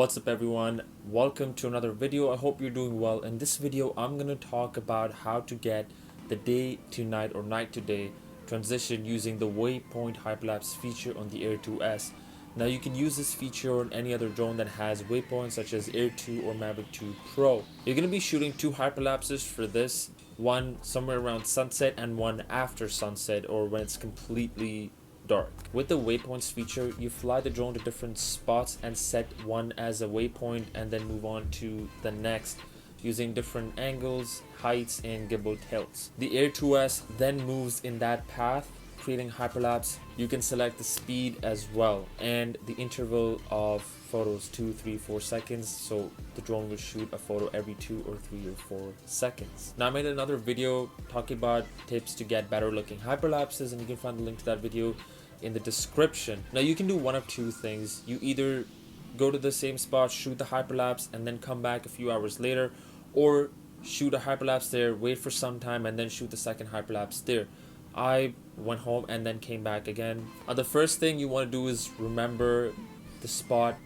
What's up everyone, welcome to another video. I hope you're doing well. In this video I'm going to talk about how to get the day to night or night to day transition using the waypoint hyperlapse feature on the Air 2s. Now you can use this feature on any other drone that has waypoints such as Air 2 or Mavic 2 Pro. You're going to be shooting two hyperlapses for this, one somewhere around sunset and one after sunset or when it's completely dark. With the waypoints feature, you fly the drone to different spots and set one as a waypoint and then move on to the next using different angles, heights, and gimbal tilts. The Air 2s then moves in that path, creating hyperlapse. You can select the speed as well and the interval of photos 2, 3, 4 seconds, so the drone will shoot a photo every 2 or 3 or 4 seconds. Now I made another video talking about tips to get better looking hyperlapses, and you can find the link to that video in the description. Now you can do one of two things. You either go to the same spot, shoot the hyperlapse, and then come back a few hours later, or shoot a hyperlapse there, wait for some time, and then shoot the second hyperlapse there. I went home and then came back again. The first thing you want to do is remember the spot,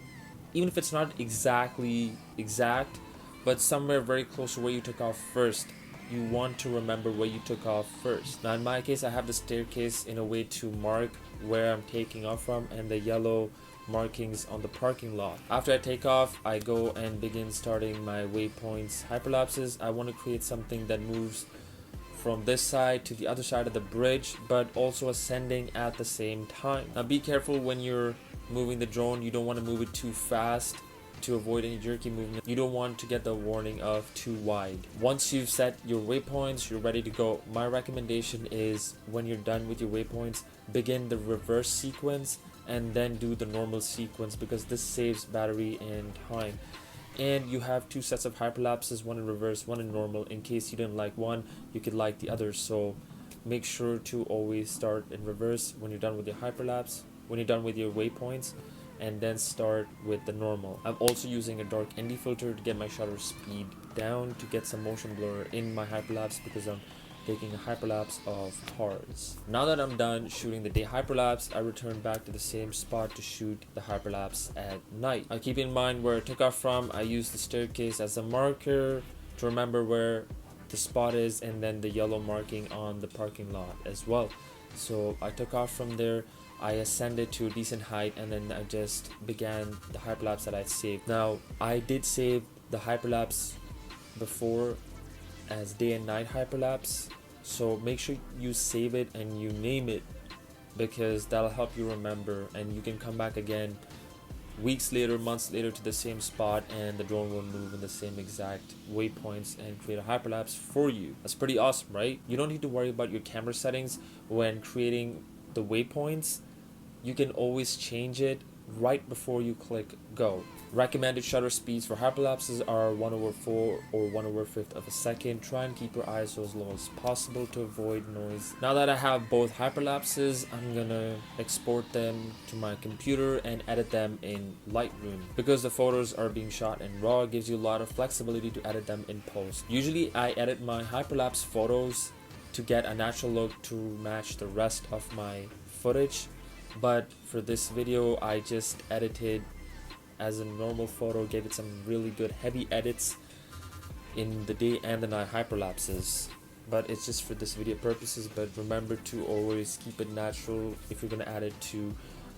even if it's not exactly exact, but somewhere very close to where you took off first. You want to remember where you took off first. Now in my case, I have the staircase in a way to mark where I'm taking off from and the yellow markings on the parking lot. After I take off, I go and begin starting my waypoints hyperlapses. I want to create something that moves from this side to the other side of the bridge, but also ascending at the same time. Now be careful when you're moving the drone. You don't want to move it too fast to avoid any jerky movement. You don't want to get the warning of too wide. Once you've set your waypoints, you're ready to go. My recommendation is when you're done with your waypoints, begin the reverse sequence and then do the normal sequence, because this saves battery and time. And you have two sets of hyperlapses, one in reverse, one in normal. In case you didn't like one, you could like the other. So make sure to always start in reverse when you're done with your hyperlapse, when you're done with your waypoints, and then start with the normal. I'm also using a dark ND filter to get my shutter speed down to get some motion blur in my hyperlapse, because I'm taking a hyperlapse of cars. Now that I'm done shooting the day hyperlapse, I return back to the same spot to shoot the hyperlapse at night. I keep in mind where I took off from. I use the staircase as a marker to remember where the spot is, and then the yellow marking on the parking lot as well. So I took off from there, I ascended to a decent height, and then I just began the hyperlapse that I saved. Now I did save the hyperlapse before as day and night hyperlapse, so make sure you save it and you name it, because that'll help you remember, and you can come back again weeks later, months later to the same spot, and the drone will move in the same exact waypoints and create a hyperlapse for you. That's pretty awesome, right? You don't need to worry about your camera settings when creating the waypoints. You can always change it right before you click go. Recommended shutter speeds for hyperlapses are 1/4 or 1/5 of a second. Try and keep your ISO as low as possible to avoid noise. Now that I have both hyperlapses, I'm gonna export them to my computer and edit them in Lightroom. Because the photos are being shot in RAW, it gives you a lot of flexibility to edit them in post. Usually I edit my hyperlapse photos to get a natural look to match the rest of my footage, but for this video I just edited as a normal photo, gave it some really good heavy edits in the day and the night hyperlapses, but it's just for this video purposes. But remember to always keep it natural if you're going to add it to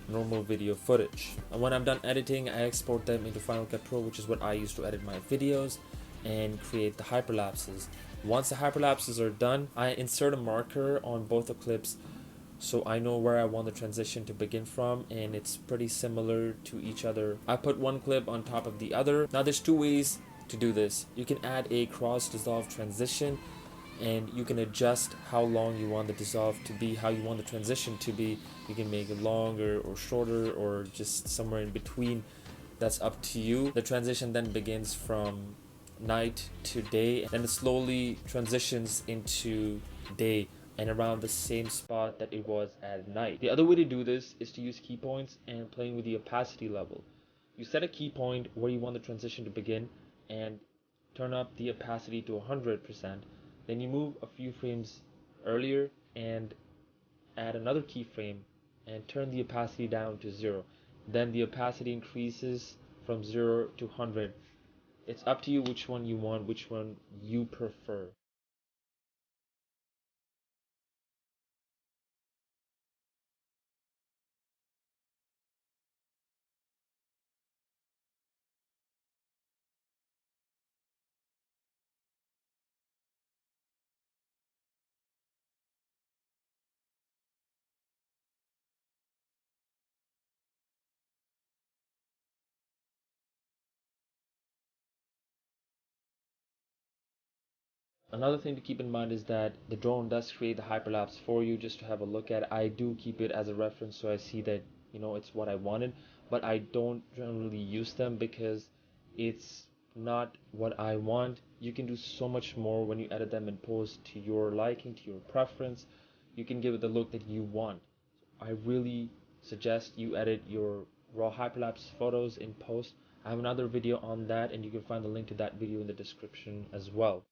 normal video footage. And when I'm done editing, I export them into Final Cut Pro, which is what I use to edit my videos and create the hyperlapses. Once the hyperlapses are done, I insert a marker on both the clips so I know where I want the transition to begin from, and it's pretty similar to each other. I put one clip on top of the other. Now there's two ways to do this. You can add a cross dissolve transition, and you can adjust how long you want the dissolve to be, how you want the transition to be. You can make it longer or shorter or just somewhere in between. That's up to you. The transition then begins from night to day, and it slowly transitions into day and around the same spot that it was at night. The other way to do this is to use key points and playing with the opacity level. You set a key point where you want the transition to begin and turn up the opacity to 100%. Then you move a few frames earlier and add another keyframe and turn the opacity down to 0. Then the opacity increases from 0 to 100. It's up to you which one you want, which one you prefer. Another thing to keep in mind is that the drone does create the hyperlapse for you just to have a look at. I do keep it as a reference so I see that it's what I wanted, but I don't generally use them because it's not what I want. You can do so much more when you edit them in post to your liking, to your preference. You can give it the look that you want. I really suggest you edit your raw hyperlapse photos in post. I have another video on that, and you can find the link to that video in the description as well.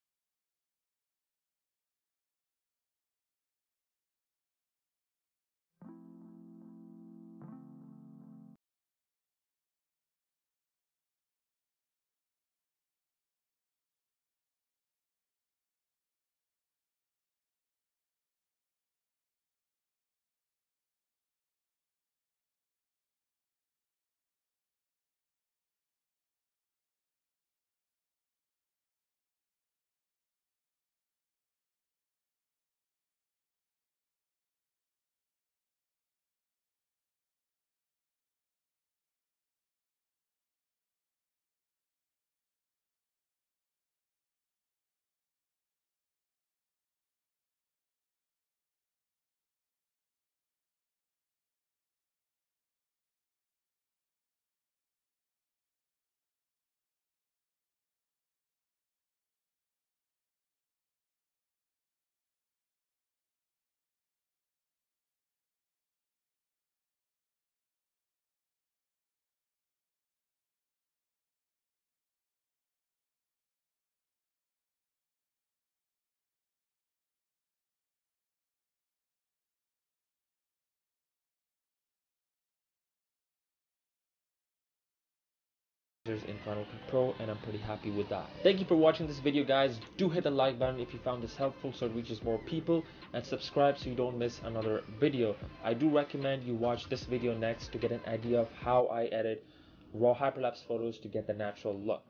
In Final Cut Pro, and I'm pretty happy with that. Thank you for watching this video, guys. Do hit the like button if you found this helpful so it reaches more people, and subscribe so you don't miss another video. I do recommend you watch this video next to get an idea of how I edit raw hyperlapse photos to get the natural look.